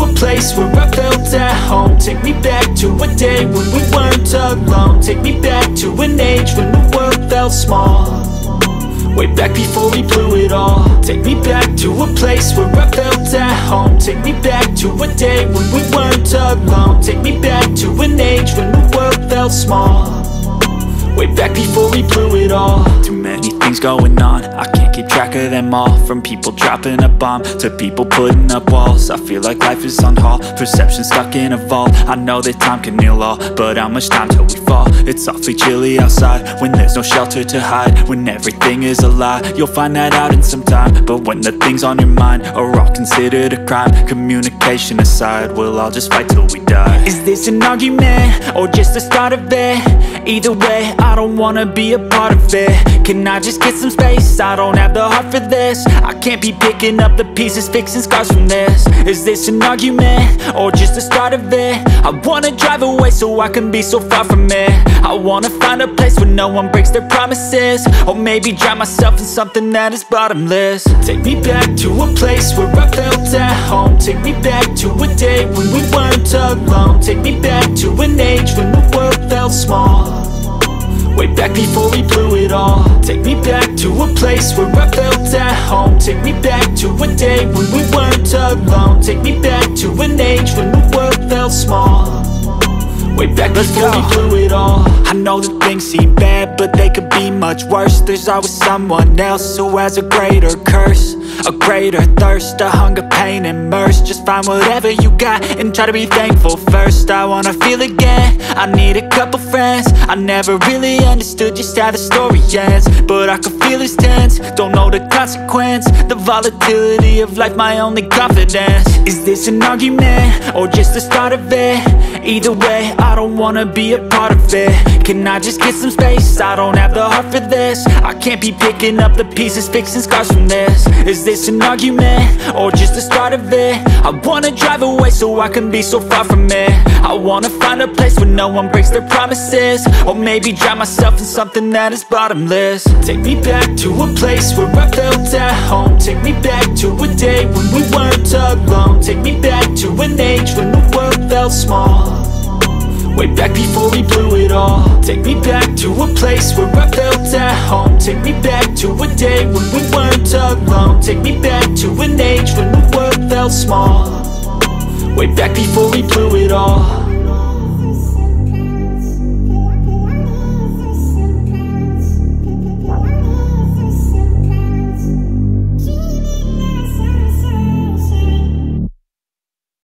a place where I felt at home. Take me back to a day when we weren't alone. Take me back to an age when the world felt small, way back before we blew it all. Take me back to a place where I felt at home. Take me back to a day when we weren't alone. Take me back to an age when the world felt small, way back before we blew it all. Too many things going on, I can't keep track of them all. From people dropping a bomb to people putting up walls. I feel like life is on hold, perception stuck in a vault. I know that time can heal all, but how much time till we fall? It's awfully chilly outside when there's no shelter to hide. When everything is a lie, you'll find that out in some time. But when the things on your mind are all considered a crime, communication aside, we'll all just fight till we die. Is this an argument or just the start of it? Either way, I don't wanna be a part of it. Can I just get some space? I don't have the heart for this. I can't be picking up the pieces, fixing scars from this. Is this an argument or just the start of it? I wanna drive away so I can be so far from it. I wanna find a place where no one breaks their promises, or maybe drown myself in something that is bottomless. Take me back to a place where I felt at home. Take me back to a day when we weren't alone. Take me back to an age when the world felt small, way back before we blew it all. Take me back to a place where I felt at home. Take me back to a day when we weren't alone. Take me back to an age when the world felt small, way back before we blew it all. I know that things seem bad, but they could be much worse. There's always someone else who has a greater curse, a greater thirst, a hunger, pain, and mercy. Just find whatever you got and try to be thankful first. I wanna feel again, I need a couple friends. I never really understood just how the story ends, but I can feel it's tense, don't know the consequence. The volatility of life, my only confidence. Is this an argument or just the start of it? Either way, I don't wanna be a part of it. Can I just get some space? I don't have the heart for this. I can't be picking up the pieces, fixing scars from this. Is this an argument or just the start of it? I wanna drive away so I can be so far from it. I wanna find a place where no one breaks their promises, or maybe drown myself in something that is bottomless. Take me back to a place where I felt at home. Take me back to a day when we weren't alone. Take me back to an age when the world felt small, way back before we blew it all. Take me back to a place where I felt at home. Take me back to a day when we weren't alone. Take me back to an age when the world felt small, way back before we blew it all.